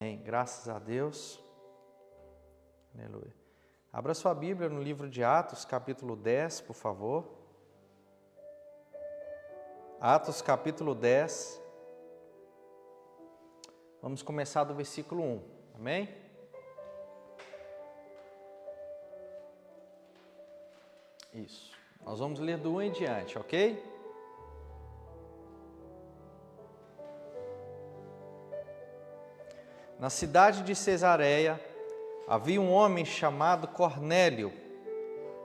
Amém. Graças a Deus. Aleluia. Abra sua Bíblia no livro de Atos, capítulo 10, por favor. Atos, capítulo 10. Vamos começar do versículo 1. Amém? Isso. Nós vamos ler do 1 em diante, ok? Na cidade de Cesareia, havia um homem chamado Cornélio,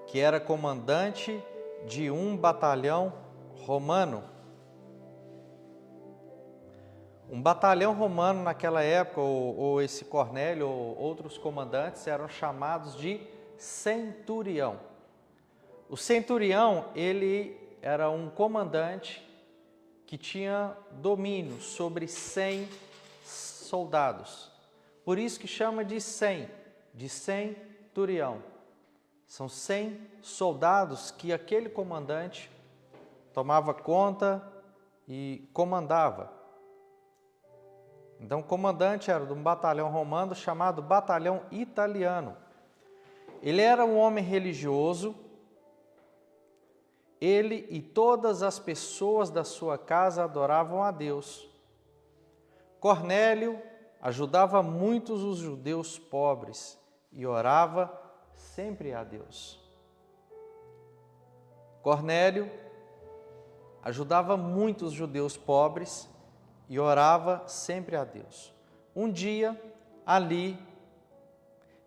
que era comandante de um batalhão romano. Um batalhão romano naquela época, ou esse Cornélio, ou outros comandantes, eram chamados de centurião. O centurião, ele era um comandante que tinha domínio sobre 100 soldados. Por isso que chama de centurião. São 100 soldados que aquele comandante tomava conta e comandava. Então o comandante era de um batalhão romano chamado batalhão italiano. Ele era um homem religioso. Ele e todas as pessoas da sua casa adoravam a Deus. Cornélio ajudava muitos os judeus pobres e orava sempre a Deus. Cornélio ajudava muitos judeus pobres e orava sempre a Deus. Um dia, ali,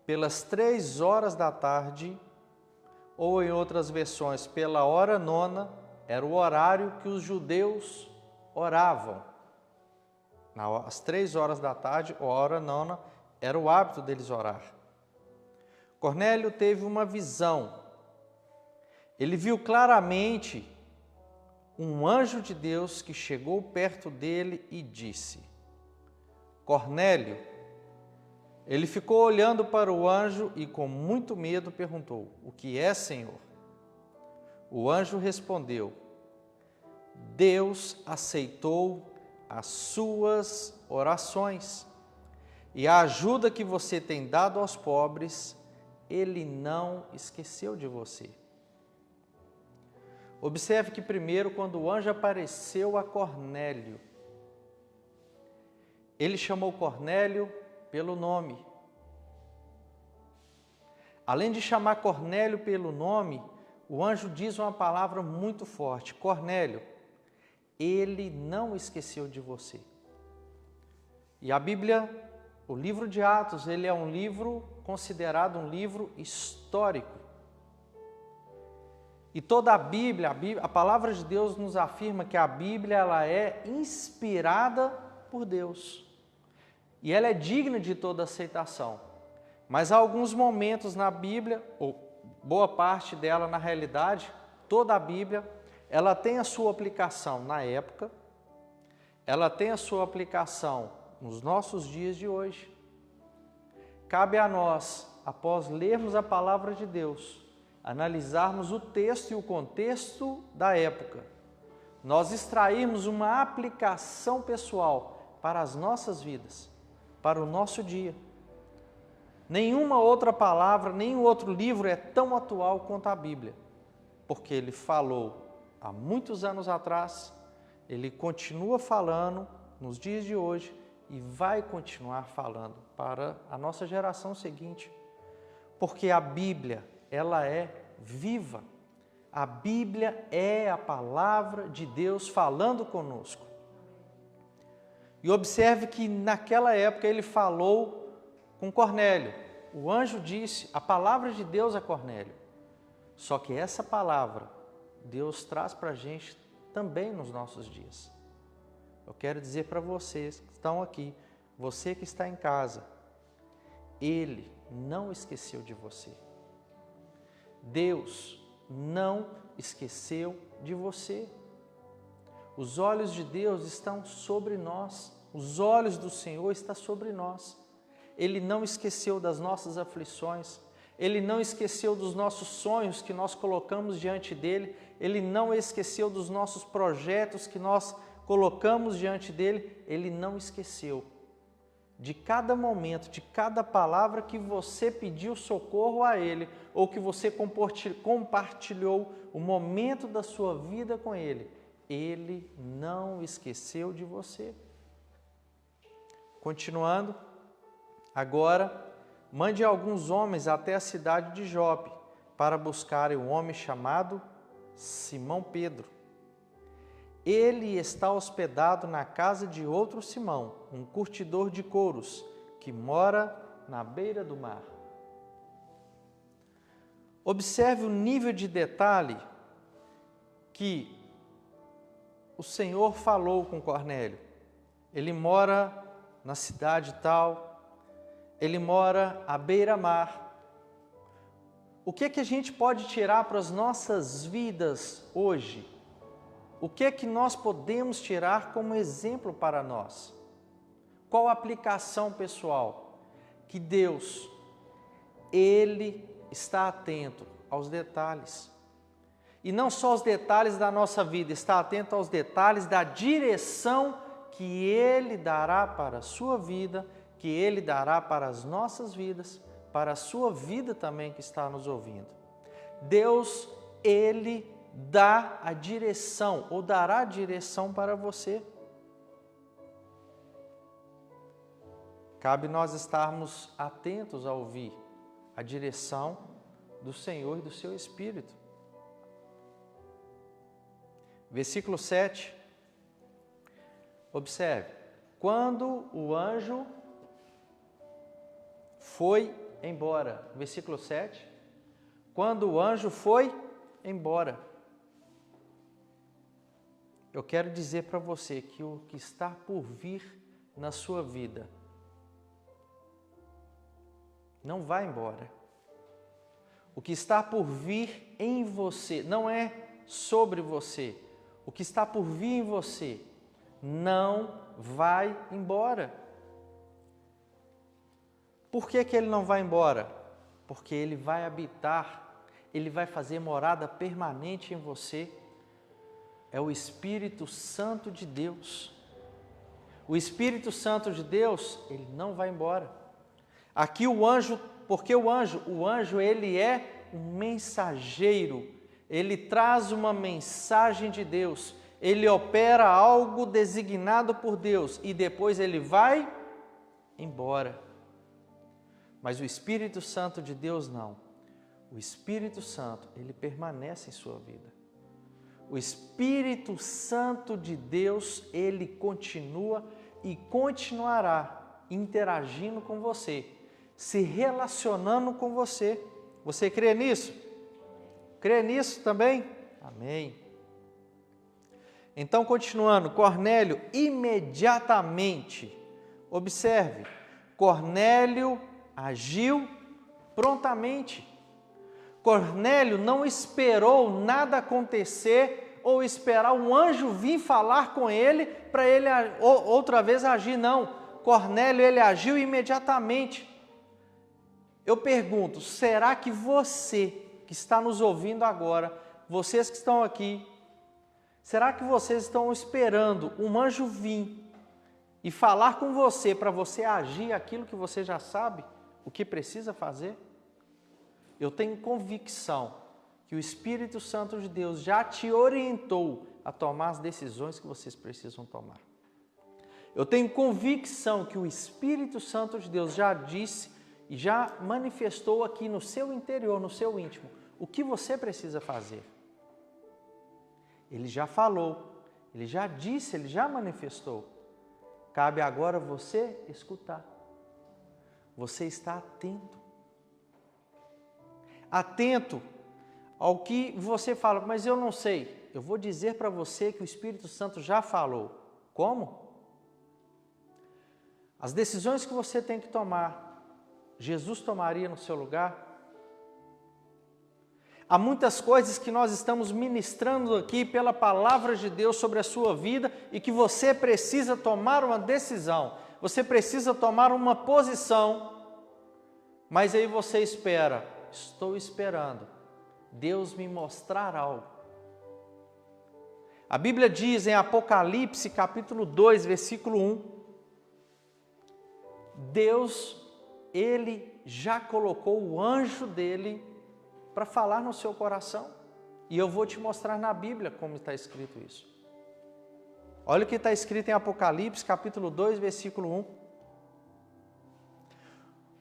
pelas 3 horas da tarde, ou em outras versões, pela hora 9, era o horário que os judeus oravam. Às 3 horas da tarde, ou a hora 9, era o hábito deles orar. Cornélio teve uma visão. Ele viu claramente um anjo de Deus que chegou perto dele e disse: Cornélio. Ele ficou olhando para o anjo e com muito medo perguntou: O que é, Senhor? O anjo respondeu: Deus aceitou as suas orações e a ajuda que você tem dado aos pobres, Ele não esqueceu de você. Observe que primeiro, quando o anjo apareceu a Cornélio, ele chamou Cornélio pelo nome. Além de chamar Cornélio pelo nome, o anjo diz uma palavra muito forte: Cornélio, Ele não esqueceu de você. E a Bíblia, o livro de Atos, ele é um livro considerado um livro histórico. E toda a Bíblia, a palavra de Deus nos afirma que a Bíblia ela é inspirada por Deus. E ela é digna de toda aceitação. Mas há alguns momentos na Bíblia, ou boa parte dela na realidade, toda a Bíblia, ela tem a sua aplicação na época, ela tem a sua aplicação nos nossos dias de hoje. Cabe a nós, após lermos a palavra de Deus, analisarmos o texto e o contexto da época, nós extrairmos uma aplicação pessoal para as nossas vidas, para o nosso dia. Nenhuma outra palavra, nenhum outro livro é tão atual quanto a Bíblia, porque ele falou há muitos anos atrás, ele continua falando nos dias de hoje e vai continuar falando para a nossa geração seguinte, porque a Bíblia, ela é viva. A Bíblia é a palavra de Deus falando conosco. E observe que naquela época ele falou com Cornélio. O anjo disse a palavra de Deus a Cornélio. Só que essa palavra Deus traz para a gente também nos nossos dias. Eu quero dizer para vocês que estão aqui, você que está em casa, Ele não esqueceu de você. Deus não esqueceu de você. Os olhos de Deus estão sobre nós. Os olhos do Senhor estão sobre nós. Ele não esqueceu das nossas aflições. Ele não esqueceu dos nossos sonhos que nós colocamos diante dEle. Ele não esqueceu dos nossos projetos que nós colocamos diante dEle. Ele não esqueceu. de cada momento, de cada palavra que você pediu socorro a Ele, ou que você compartilhou o momento da sua vida com Ele, Ele não esqueceu de você. Continuando, agora, mande alguns homens até a cidade de Jope, para buscarem um homem chamado Simão Pedro. Ele está hospedado na casa de outro Simão, um curtidor de couros, que mora na beira do mar. Observe o nível de detalhe que o Senhor falou com Cornélio. Ele mora na cidade tal, ele mora à beira-mar. O que a gente pode tirar para as nossas vidas hoje? O que nós podemos tirar como exemplo para nós? Qual a aplicação pessoal? Que Deus, Ele está atento aos detalhes. E não só aos detalhes da nossa vida, está atento aos detalhes da direção que Ele dará para a sua vida, que Ele dará para as nossas vidas, para a sua vida também que está nos ouvindo. Deus, Ele dá a direção, ou dará a direção para você. Cabe nós estarmos atentos a ouvir a direção do Senhor e do seu Espírito. Versículo 7. Observe. Quando o anjo foi embora. Versículo 7. Quando o anjo foi embora. Eu quero dizer para você que o que está por vir na sua vida não vai embora. O que está por vir em você não é sobre você. O que está por vir em você não vai embora. Por que ele não vai embora? Porque ele vai habitar, ele vai fazer morada permanente em você. É o Espírito Santo de Deus. O Espírito Santo de Deus, ele não vai embora. Aqui o anjo, porque o anjo ele é um mensageiro. Ele traz uma mensagem de Deus. Ele opera algo designado por Deus e depois ele vai embora. Mas o Espírito Santo de Deus não. O Espírito Santo, ele permanece em sua vida. O Espírito Santo de Deus, ele continua e continuará interagindo com você, se relacionando com você. Você crê nisso? Crê nisso também? Amém. Então, continuando, Cornélio imediatamente, observe, Cornélio agiu prontamente. Cornélio não esperou nada acontecer ou esperar um anjo vir falar com ele para ele outra vez agir, não. Cornélio, ele agiu imediatamente. Eu pergunto, será que você que está nos ouvindo agora, vocês que estão aqui, será que vocês estão esperando um anjo vir e falar com você para você agir aquilo que você já sabe, o que precisa fazer? Eu tenho convicção que o Espírito Santo de Deus já te orientou a tomar as decisões que vocês precisam tomar. Eu tenho convicção que o Espírito Santo de Deus já disse e já manifestou aqui no seu interior, no seu íntimo, o que você precisa fazer. Ele já falou, ele já disse, ele já manifestou. Cabe agora você escutar. Você está atento. Atento ao que você fala, mas eu não sei. Eu vou dizer para você que o Espírito Santo já falou. Como? As decisões que você tem que tomar, Jesus tomaria no seu lugar? Há muitas coisas que nós estamos ministrando aqui pela palavra de Deus sobre a sua vida e que você precisa tomar uma decisão, você precisa tomar uma posição, mas aí você espera. Estou esperando Deus me mostrar algo. A Bíblia diz em Apocalipse capítulo 2, versículo 1, Deus, Ele já colocou o anjo dele para falar no seu coração. E eu vou te mostrar na Bíblia como está escrito isso. Olha o que está escrito em Apocalipse, capítulo 2, versículo 1.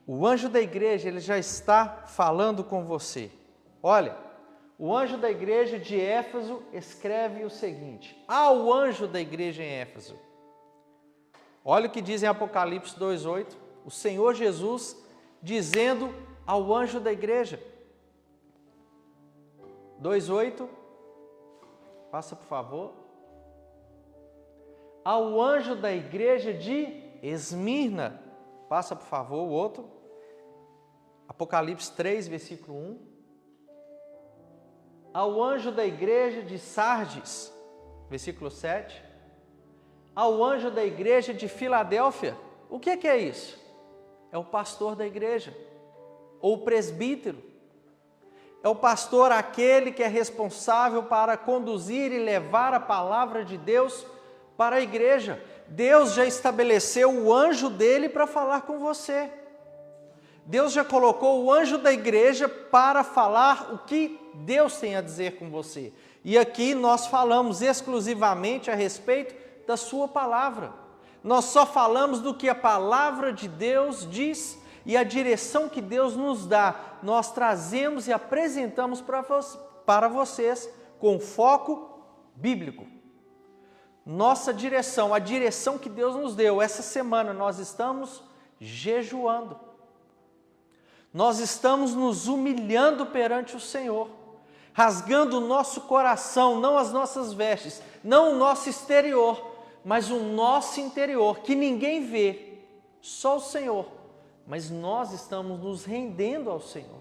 O anjo da igreja, ele já está falando com você. Olha, o anjo da igreja de Éfeso escreve o seguinte: ao anjo da igreja em Éfeso. Olha o que diz em Apocalipse 2:8, o Senhor Jesus dizendo ao anjo da igreja. 2:8, passa por favor. Ao anjo da igreja de Esmirna, passa por favor o outro. Apocalipse 3, versículo 1. Ao anjo da igreja de Sardes, versículo 7. Ao anjo da igreja de Filadélfia. O que é isso? É o pastor da igreja, ou o presbítero. É o pastor aquele que é responsável para conduzir e levar a palavra de Deus para a igreja. Deus já estabeleceu o anjo dele para falar com você. Deus já colocou o anjo da igreja para falar o que Deus tem a dizer com você. E aqui nós falamos exclusivamente a respeito da sua palavra. Nós só falamos do que a palavra de Deus diz e a direção que Deus nos dá. Nós trazemos e apresentamos para vocês com foco bíblico. Nossa direção, a direção que Deus nos deu. Essa semana nós estamos jejuando. Nós estamos nos humilhando perante o Senhor, rasgando o nosso coração, não as nossas vestes, não o nosso exterior, mas o nosso interior, que ninguém vê, só o Senhor. Mas nós estamos nos rendendo ao Senhor.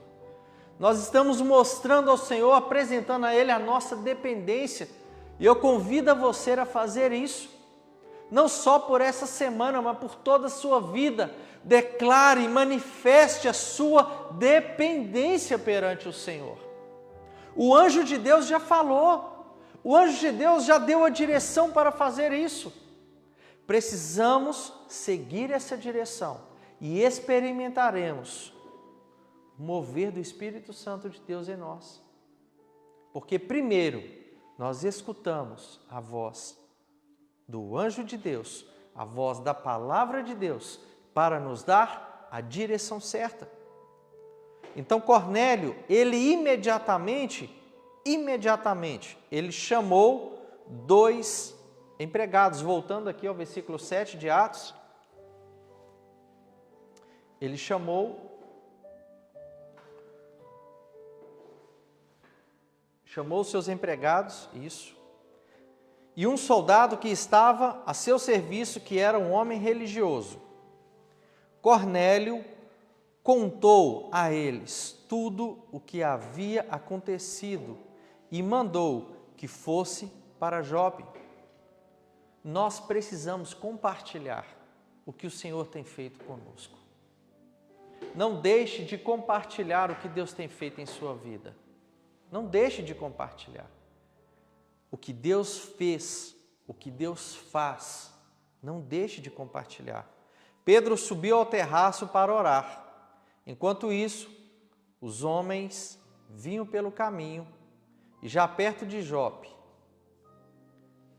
Nós estamos mostrando ao Senhor, apresentando a Ele a nossa dependência. E eu convido você a fazer isso. Não só por essa semana, mas por toda a sua vida. Declare e manifeste a sua dependência perante o Senhor. O anjo de Deus já falou. O anjo de Deus já deu a direção para fazer isso. Precisamos seguir essa direção e experimentaremos o mover do Espírito Santo de Deus em nós. Porque primeiro nós escutamos a voz do anjo de Deus, a voz da palavra de Deus, para nos dar a direção certa. Então Cornélio, ele imediatamente, ele chamou 2 empregados. Voltando aqui ao versículo 7 de Atos, ele chamou seus empregados, isso, e um soldado que estava a seu serviço, que era um homem religioso. Cornélio contou a eles tudo o que havia acontecido e mandou que fosse para Jope. Nós precisamos compartilhar o que o Senhor tem feito conosco. Não deixe de compartilhar o que Deus tem feito em sua vida. Não deixe de compartilhar. O que Deus fez, o que Deus faz, não deixe de compartilhar. Pedro subiu ao terraço para orar. Enquanto isso, os homens vinham pelo caminho e já perto de Jope,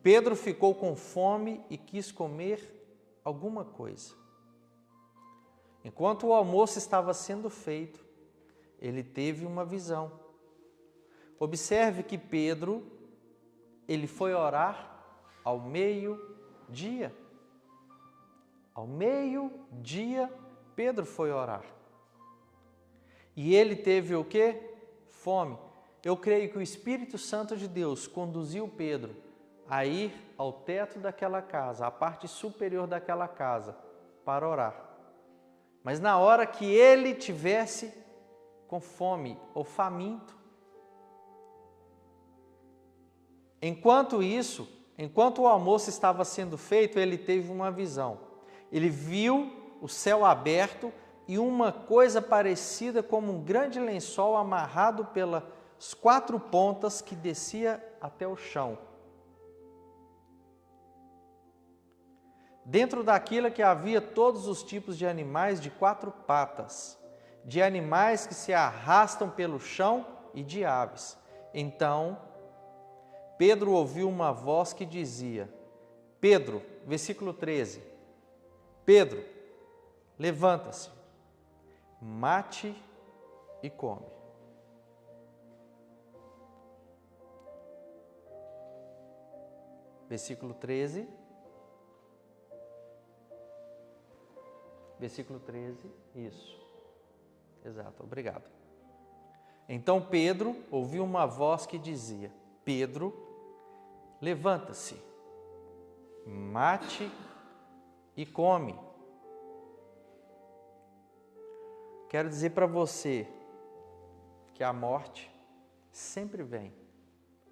Pedro ficou com fome e quis comer alguma coisa. Enquanto o almoço estava sendo feito, ele teve uma visão. Observe que Pedro, ele foi orar ao meio-dia. Ao meio-dia, Pedro foi orar. E ele teve o quê? Fome. Eu creio que o Espírito Santo de Deus conduziu Pedro a ir ao teto daquela casa, à parte superior daquela casa, para orar. Mas na hora que ele tivesse com fome ou faminto, enquanto o almoço estava sendo feito, ele teve uma visão. Ele viu o céu aberto e uma coisa parecida como um grande lençol amarrado pelas 4 pontas que descia até o chão. Dentro daquilo que havia todos os tipos de animais de 4 patas, de animais que se arrastam pelo chão e de aves. Então, Pedro ouviu uma voz que dizia, Pedro, versículo 13, Pedro, levanta-se, mate e come. Versículo 13. Versículo 13, isso. Exato, obrigado. Então Pedro ouviu uma voz que dizia, Pedro, levanta-se, mate e come. Quero dizer para você que a morte sempre vem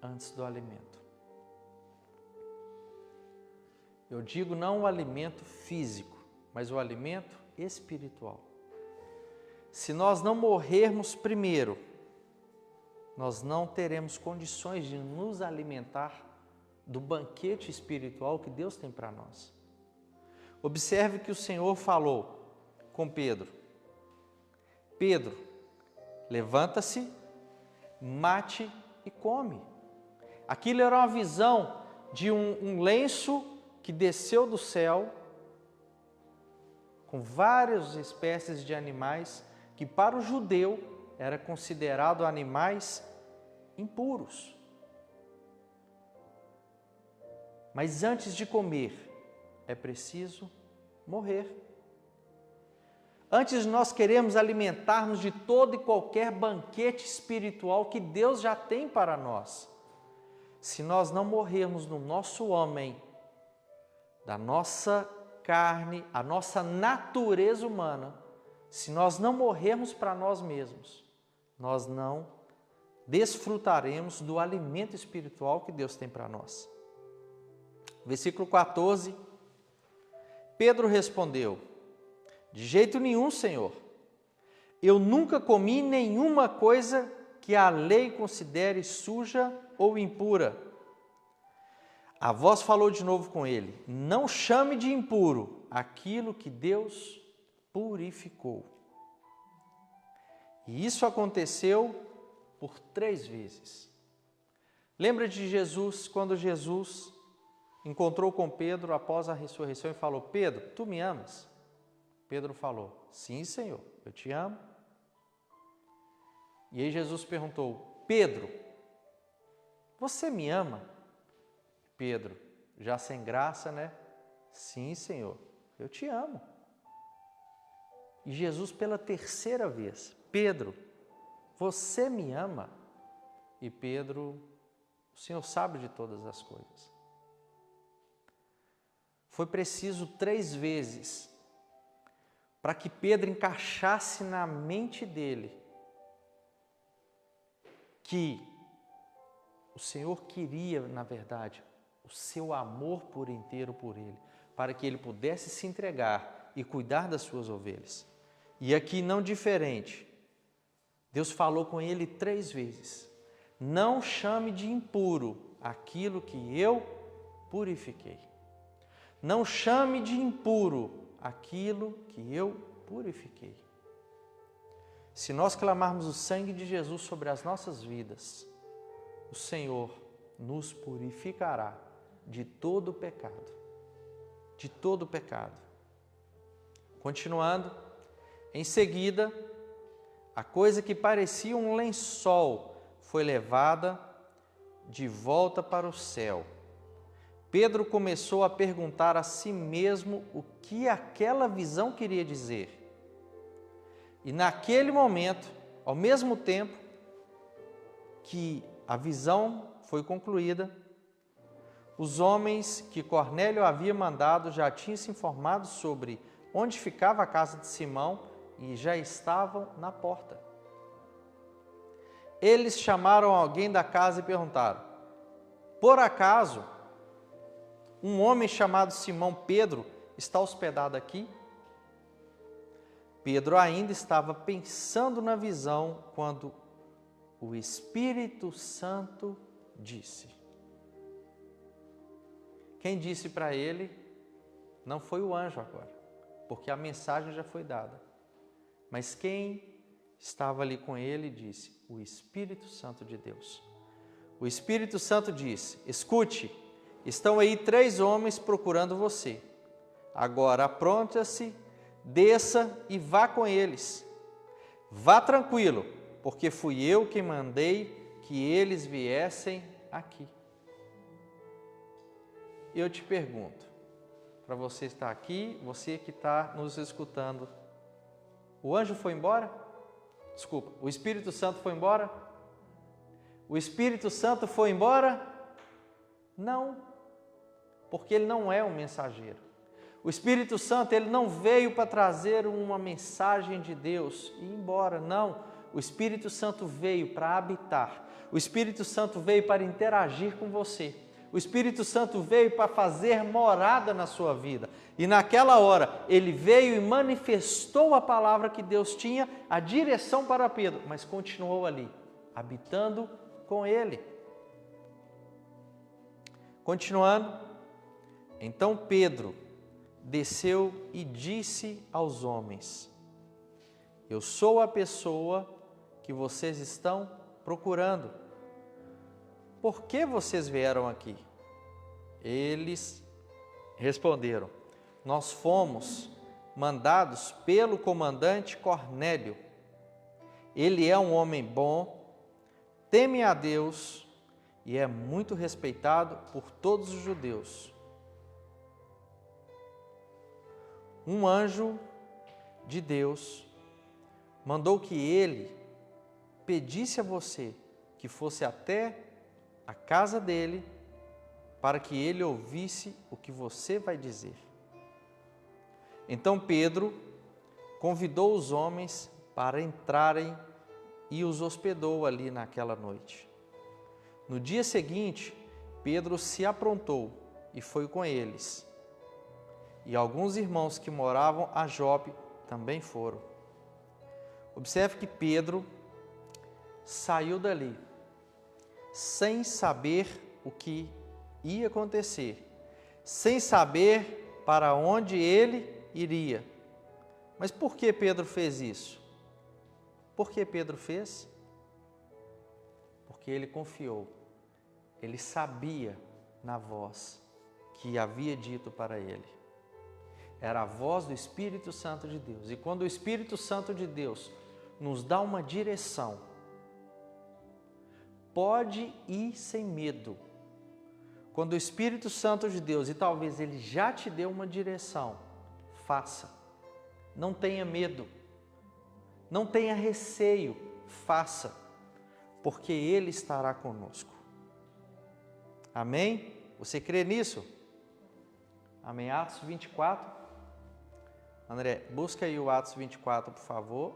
antes do alimento. Eu digo não o alimento físico, mas o alimento espiritual. Se nós não morrermos primeiro, nós não teremos condições de nos alimentar do banquete espiritual que Deus tem para nós. Observe que o Senhor falou com Pedro. Pedro, levanta-se, mate e come. Aquilo era uma visão de um lenço que desceu do céu com várias espécies de animais que para o judeu era considerado animais impuros. Mas antes de comer, é preciso morrer. Antes nós queremos alimentar-nos de todo e qualquer banquete espiritual que Deus já tem para nós. Se nós não morrermos no nosso homem, da nossa carne, a nossa natureza humana, se nós não morrermos para nós mesmos, nós não desfrutaremos do alimento espiritual que Deus tem para nós. Versículo 14, Pedro respondeu, de jeito nenhum, Senhor, eu nunca comi nenhuma coisa que a lei considere suja ou impura. A voz falou de novo com ele, não chame de impuro aquilo que Deus purificou. E isso aconteceu por 3 vezes. Lembra de Jesus, quando Jesus encontrou com Pedro após a ressurreição e falou, Pedro, tu me amas? Pedro falou, sim, Senhor, eu te amo. E aí Jesus perguntou, Pedro, você me ama? Pedro, já sem graça, né? Sim, Senhor, eu te amo. E Jesus pela 3ª vez, Pedro, você me ama? E Pedro, o Senhor sabe de todas as coisas. Foi preciso 3 vezes para que Pedro encaixasse na mente dele que o Senhor queria, na verdade, o seu amor por inteiro por ele, para que ele pudesse se entregar e cuidar das suas ovelhas. E aqui não diferente, Deus falou com ele 3 vezes, não chame de impuro aquilo que eu purifiquei. Não chame de impuro aquilo que eu purifiquei. Se nós clamarmos o sangue de Jesus sobre as nossas vidas, o Senhor nos purificará de todo pecado. De todo pecado. Continuando, em seguida, a coisa que parecia um lençol foi levada de volta para o céu. Pedro começou a perguntar a si mesmo o que aquela visão queria dizer. E naquele momento, ao mesmo tempo que a visão foi concluída, os homens que Cornélio havia mandado já tinham se informado sobre onde ficava a casa de Simão e já estavam na porta. Eles chamaram alguém da casa e perguntaram, por acaso, um homem chamado Simão Pedro está hospedado aqui? Pedro ainda estava pensando na visão quando o Espírito Santo disse. Quem disse para ele? Não foi o anjo agora, porque a mensagem já foi dada. Mas quem estava ali com ele disse: o Espírito Santo de Deus. O Espírito Santo disse: escute, estão aí 3 homens procurando você. Agora apronta-se, desça e vá com eles. Vá tranquilo, porque fui eu quem mandei que eles viessem aqui. Eu te pergunto, para você estar aqui, você que está nos escutando, o anjo foi embora? Desculpa, o Espírito Santo foi embora? O Espírito Santo foi embora? Não, porque ele não é um mensageiro. O Espírito Santo, ele não veio para trazer uma mensagem de Deus e ir embora, não. O Espírito Santo veio para habitar. O Espírito Santo veio para interagir com você. O Espírito Santo veio para fazer morada na sua vida. E naquela hora, ele veio e manifestou a palavra que Deus tinha, a direção para Pedro, mas continuou ali, habitando com ele. Continuando, então Pedro desceu e disse aos homens: eu sou a pessoa que vocês estão procurando. Por que vocês vieram aqui? Eles responderam: nós fomos mandados pelo comandante Cornélio. Ele é um homem bom, teme a Deus e é muito respeitado por todos os judeus. Um anjo de Deus mandou que ele pedisse a você que fosse até a casa dele para que ele ouvisse o que você vai dizer. Então Pedro convidou os homens para entrarem e os hospedou ali naquela noite. No dia seguinte, Pedro se aprontou e foi com eles. E alguns irmãos que moravam a Jope também foram. Observe que Pedro saiu dali sem saber o que ia acontecer, sem saber para onde ele iria. Mas por que Pedro fez isso? Por que Pedro fez? Porque ele confiou, ele sabia na voz que havia dito para ele. Era a voz do Espírito Santo de Deus. E quando o Espírito Santo de Deus nos dá uma direção, pode ir sem medo. Quando o Espírito Santo de Deus, e talvez ele já te deu uma direção, faça. Não tenha medo. Não tenha receio. Faça. Porque ele estará conosco. Amém? Você crê nisso? Amém? Atos 24. André, busca aí o Atos 24, por favor.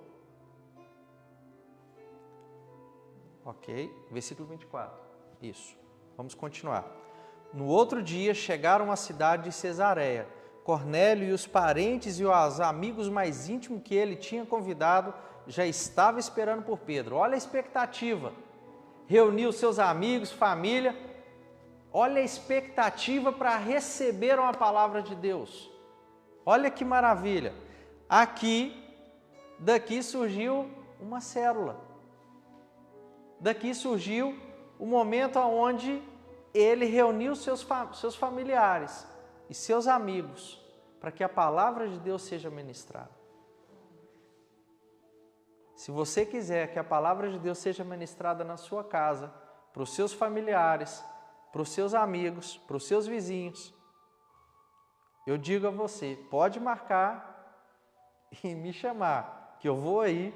Ok, versículo 24. Isso, vamos continuar. No outro dia chegaram à cidade de Cesareia. Cornélio e os parentes e os amigos mais íntimos que ele tinha convidado já estavam esperando por Pedro. Olha a expectativa. Reuniu seus amigos, família. Olha a expectativa para receber uma palavra de Deus. Olha que maravilha. Daqui surgiu uma célula. Daqui surgiu o momento onde ele reuniu seus familiares e seus amigos para que a palavra de Deus seja ministrada. Se você quiser que a palavra de Deus seja ministrada na sua casa, para os seus familiares, para os seus amigos, para os seus vizinhos, eu digo a você, pode marcar e me chamar, que eu vou aí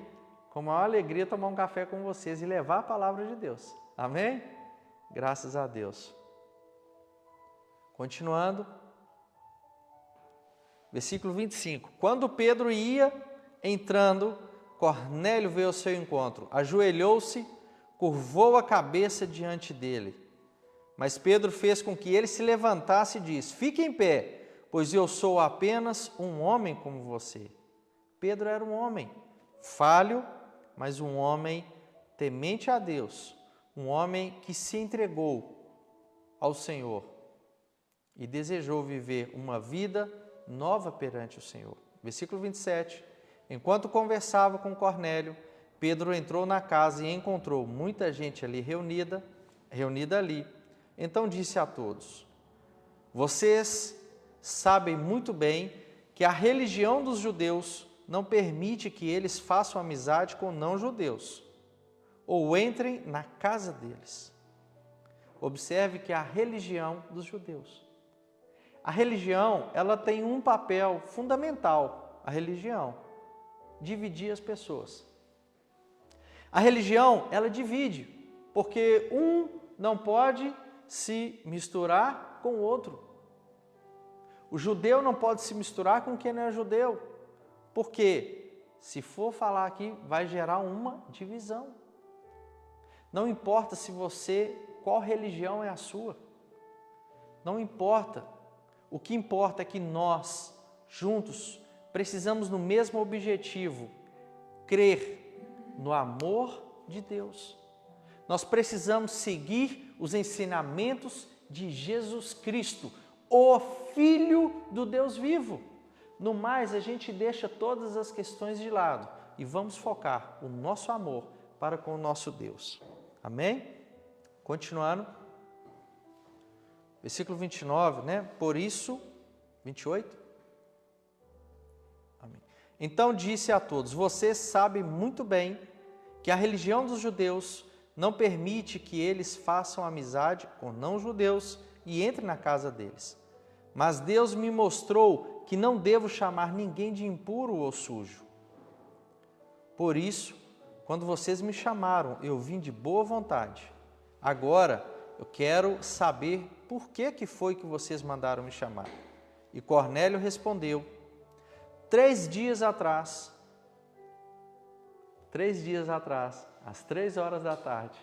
com a maior alegria tomar um café com vocês e levar a palavra de Deus. Amém? Graças a Deus. Continuando. Versículo 25. Quando Pedro ia entrando, Cornélio veio ao seu encontro, ajoelhou-se, curvou a cabeça diante dele. Mas Pedro fez com que ele se levantasse e disse: fique em pé, pois eu sou apenas um homem como você. Pedro era um homem falho, mas um homem temente a Deus, um homem que se entregou ao Senhor e desejou viver uma vida nova perante o Senhor. Versículo 27. Enquanto conversava com Cornélio, Pedro entrou na casa e encontrou muita gente ali reunida ali. Então disse a todos: vocês sabem muito bem que a religião dos judeus não permite que eles façam amizade com não-judeus ou entrem na casa deles. Observe que a religião dos judeus. A religião, ela tem um papel fundamental, a religião, dividir as pessoas. A religião, ela divide, porque um não pode se misturar com o outro. O judeu não pode se misturar com quem não é judeu, porque se for falar aqui, vai gerar uma divisão. Não importa qual religião é a sua, não importa. O que importa é que nós, juntos, precisamos no mesmo objetivo, crer no amor de Deus. Nós precisamos seguir os ensinamentos de Jesus Cristo, o Filho do Deus vivo. No mais, a gente deixa todas as questões de lado e vamos focar o nosso amor para com o nosso Deus. Amém? Continuando. Versículo 29, né? Por isso, 28. Amém. Então disse a todos: vocês sabem muito bem que a religião dos judeus não permite que eles façam amizade com não-judeus e entrem na casa deles. Mas Deus me mostrou que não devo chamar ninguém de impuro ou sujo. Por isso, quando vocês me chamaram, eu vim de boa vontade. Agora, eu quero saber por que foi que vocês mandaram me chamar. E Cornélio respondeu: 3 dias atrás, às 3 horas da tarde,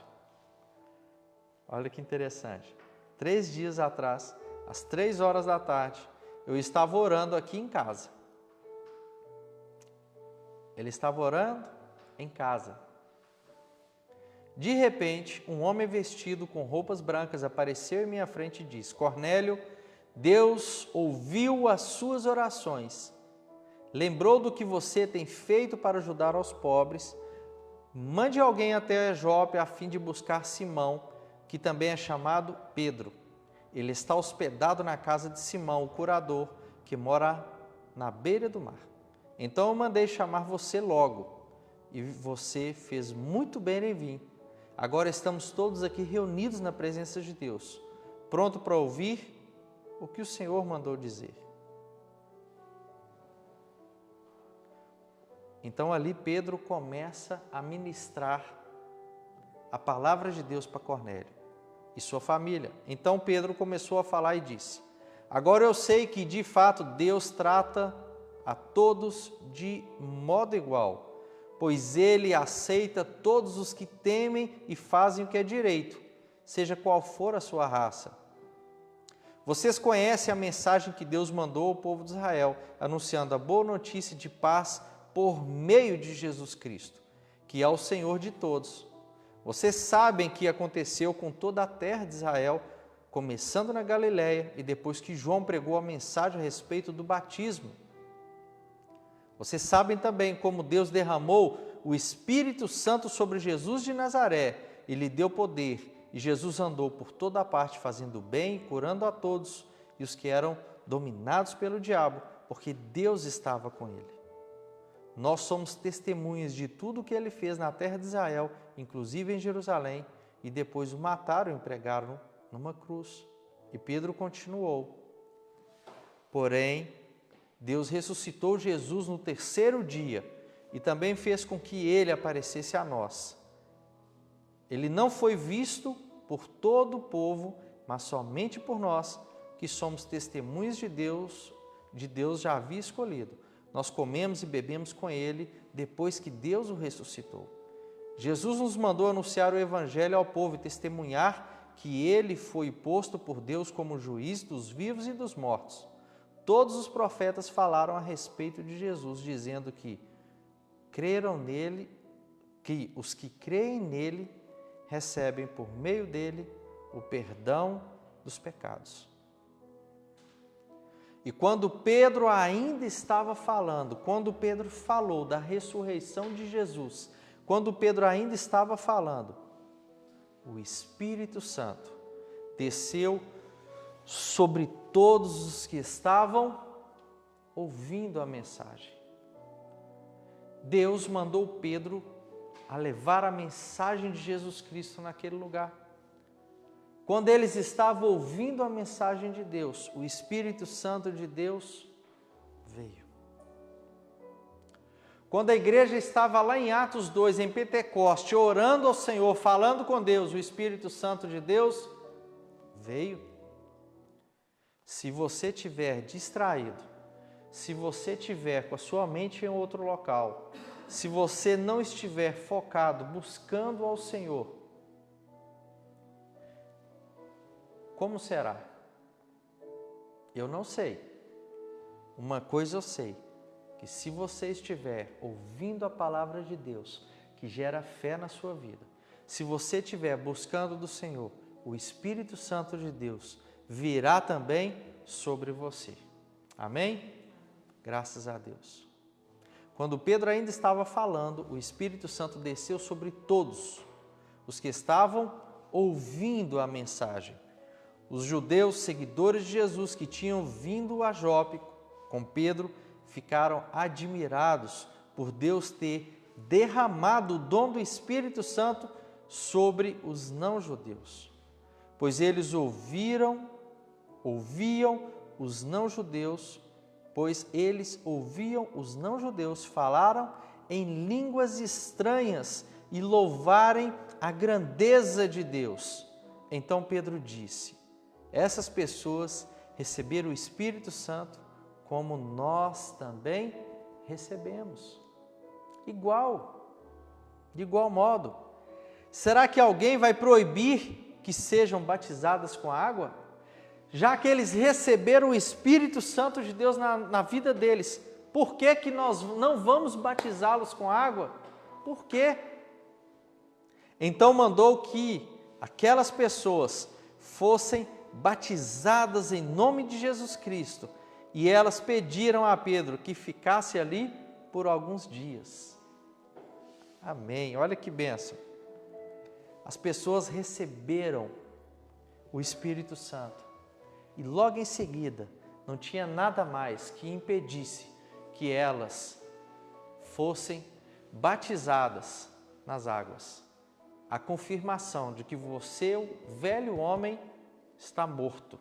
olha que interessante, 3 dias atrás, às 3 horas da tarde, eu estava orando aqui em casa. Ele estava orando em casa. De repente, um homem vestido com roupas brancas apareceu em minha frente e disse: Cornélio, Deus ouviu as suas orações, lembrou do que você tem feito para ajudar aos pobres. Mande alguém até Jope a fim de buscar Simão, que também é chamado Pedro. Ele está hospedado na casa de Simão, o curador, que mora na beira do mar. Então eu mandei chamar você logo, e você fez muito bem em vir. Agora estamos todos aqui reunidos na presença de Deus, pronto para ouvir o que o Senhor mandou dizer. Então ali Pedro começa a ministrar a palavra de Deus para Cornélio e sua família. Então Pedro começou a falar e disse: agora eu sei que de fato Deus trata a todos de modo igual, pois Ele aceita todos os que temem e fazem o que é direito, seja qual for a sua raça. Vocês conhecem a mensagem que Deus mandou ao povo de Israel, anunciando a boa notícia de paz por meio de Jesus Cristo, que é o Senhor de todos. Vocês sabem que aconteceu com toda a terra de Israel, começando na Galileia e depois que João pregou a mensagem a respeito do batismo. Vocês sabem também como Deus derramou o Espírito Santo sobre Jesus de Nazaré e lhe deu poder, e Jesus andou por toda a parte fazendo bem, curando a todos e os que eram dominados pelo diabo, porque Deus estava com ele. Nós somos testemunhas de tudo o que ele fez na terra de Israel, inclusive em Jerusalém, e depois o mataram e pregaram numa cruz. E Pedro continuou: porém, Deus ressuscitou Jesus no 3º dia e também fez com que ele aparecesse a nós. Ele não foi visto por todo o povo, mas somente por nós, que somos testemunhas de Deus já havia escolhido. Nós comemos e bebemos com ele depois que Deus o ressuscitou. Jesus nos mandou anunciar o evangelho ao povo e testemunhar que ele foi posto por Deus como juiz dos vivos e dos mortos. Todos os profetas falaram a respeito de Jesus, dizendo que creram nele, que os que creem nele recebem por meio dele o perdão dos pecados. E quando Pedro ainda estava falando, quando Pedro falou da ressurreição de Jesus, quando Pedro ainda estava falando, o Espírito Santo desceu sobre todos os que estavam ouvindo a mensagem. Deus mandou Pedro a levar a mensagem de Jesus Cristo naquele lugar. Quando eles estavam ouvindo a mensagem de Deus, o Espírito Santo de Deus veio. Quando a igreja estava lá em Atos 2, em Pentecoste, orando ao Senhor, falando com Deus, o Espírito Santo de Deus veio. Se você estiver distraído, se você estiver com a sua mente em outro local, se você não estiver focado, buscando ao Senhor, como será? Eu não sei. Uma coisa eu sei, que se você estiver ouvindo a palavra de Deus, que gera fé na sua vida, se você estiver buscando do Senhor, o Espírito Santo de Deus virá também sobre você. Amém? Graças a Deus. Quando Pedro ainda estava falando, o Espírito Santo desceu sobre todos os que estavam ouvindo a mensagem. Os judeus, seguidores de Jesus, que tinham vindo a Jope com Pedro, ficaram admirados por Deus ter derramado o dom do Espírito Santo sobre os não-judeus. Pois eles ouviam os não-judeus falaram em línguas estranhas e louvarem a grandeza de Deus. Então Pedro disse: essas pessoas receberam o Espírito Santo como nós também recebemos. De igual modo. Será que alguém vai proibir que sejam batizadas com água? Já que eles receberam o Espírito Santo de Deus na vida deles, por que que nós não vamos batizá-los com água? Por quê? Então mandou que aquelas pessoas fossem batizadas em nome de Jesus Cristo, e elas pediram a Pedro que ficasse ali por alguns dias. Amém. Olha que bênção. As pessoas receberam o Espírito Santo e logo em seguida não tinha nada mais que impedisse que elas fossem batizadas nas águas. A confirmação de que você, o velho homem, está morto.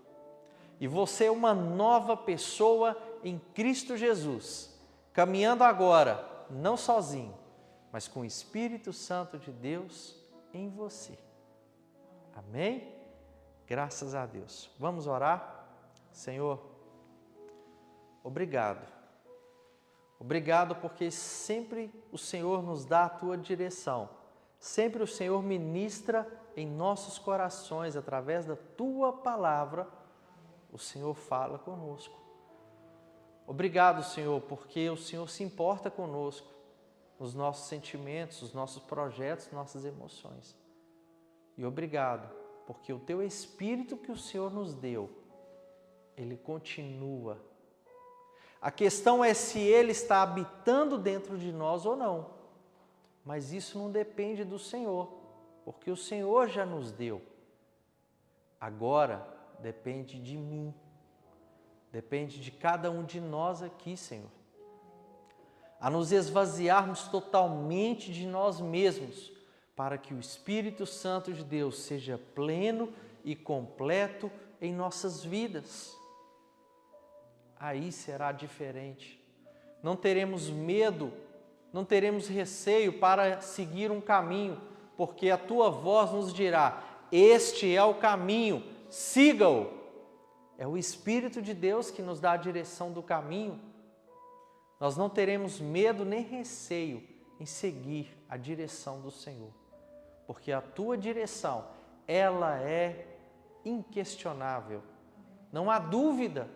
E você é uma nova pessoa em Cristo Jesus, caminhando agora, não sozinho, mas com o Espírito Santo de Deus em você. Amém? Graças a Deus. Vamos orar? Senhor, obrigado. Obrigado porque sempre o Senhor nos dá a Tua direção. Sempre o Senhor ministra em nossos corações, através da Tua palavra, o Senhor fala conosco. Obrigado, Senhor, porque o Senhor se importa conosco, nos nossos sentimentos, nos nossos projetos, nossas emoções. E obrigado, porque o Teu Espírito que o Senhor nos deu, Ele continua. A questão é se Ele está habitando dentro de nós ou não. Mas isso não depende do Senhor, porque o Senhor já nos deu. Agora depende de mim, depende de cada um de nós aqui, Senhor, a nos esvaziarmos totalmente de nós mesmos, para que o Espírito Santo de Deus seja pleno e completo em nossas vidas. Aí será diferente. Não teremos medo, não teremos receio para seguir um caminho, porque a Tua voz nos dirá: este é o caminho, siga-o. É o Espírito de Deus que nos dá a direção do caminho. Nós não teremos medo nem receio em seguir a direção do Senhor, porque a Tua direção, ela é inquestionável. Não há dúvida.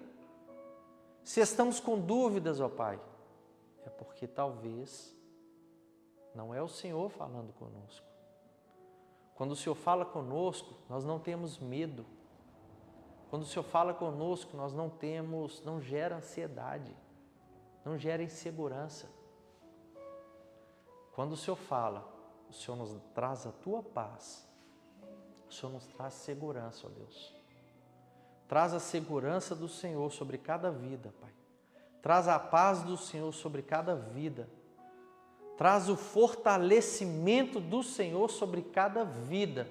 Se estamos com dúvidas, ó Pai, é porque talvez não é o Senhor falando conosco. Quando o Senhor fala conosco, nós não temos medo. Quando o Senhor fala conosco, nós não gera ansiedade, não gera insegurança. Quando o Senhor fala, o Senhor nos traz a tua paz, o Senhor nos traz segurança, ó Deus. Traz a segurança do Senhor sobre cada vida, Pai. Traz a paz do Senhor sobre cada vida. Traz o fortalecimento do Senhor sobre cada vida.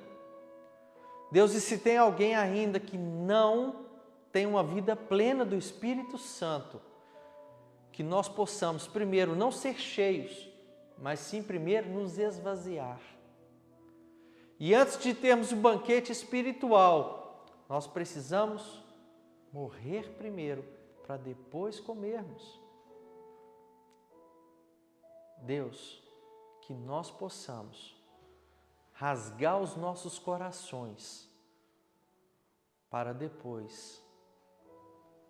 Deus, e se tem alguém ainda que não tem uma vida plena do Espírito Santo, que nós possamos, primeiro, não ser cheios, mas sim, primeiro, nos esvaziar. E antes de termos o banquete espiritual, nós precisamos morrer primeiro, para depois comermos. Deus, que nós possamos rasgar os nossos corações para depois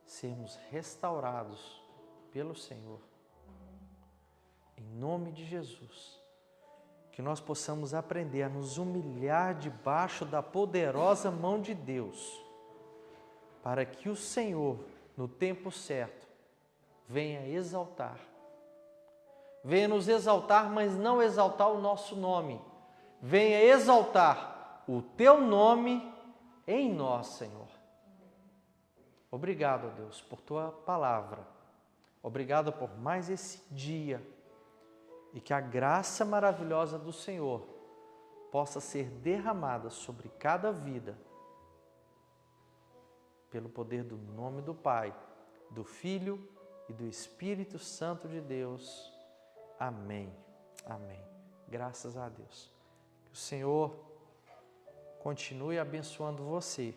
sermos restaurados pelo Senhor. Em nome de Jesus, que nós possamos aprender a nos humilhar debaixo da poderosa mão de Deus, para que o Senhor, no tempo certo, venha exaltar. Venha nos exaltar, mas não exaltar o nosso nome. Venha exaltar o teu nome em nós, Senhor. Obrigado, Deus, por tua palavra. Obrigado por mais esse dia. E que a graça maravilhosa do Senhor possa ser derramada sobre cada vida, pelo poder do nome do Pai, do Filho e do Espírito Santo de Deus. Amém. Amém. Graças a Deus. Que o Senhor continue abençoando você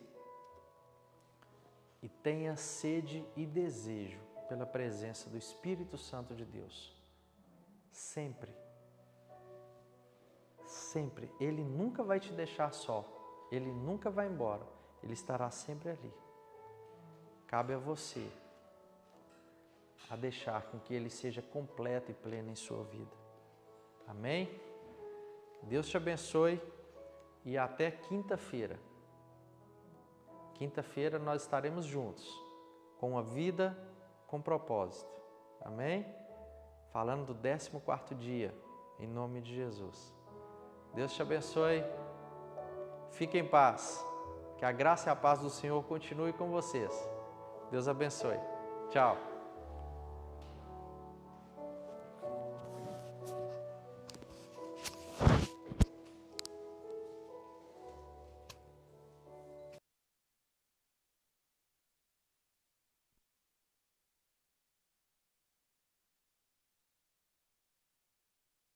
e tenha sede e desejo pela presença do Espírito Santo de Deus. Sempre. Sempre. Ele nunca vai te deixar só. Ele nunca vai embora. Ele estará sempre ali. Cabe a você a deixar com que Ele seja completo e pleno em sua vida. Amém? Deus te abençoe e até quinta-feira. Quinta-feira nós estaremos juntos com uma vida com propósito. Amém? Falando do 14º dia, em nome de Jesus. Deus te abençoe. Fique em paz. Que a graça e a paz do Senhor continue com vocês. Deus abençoe. Tchau.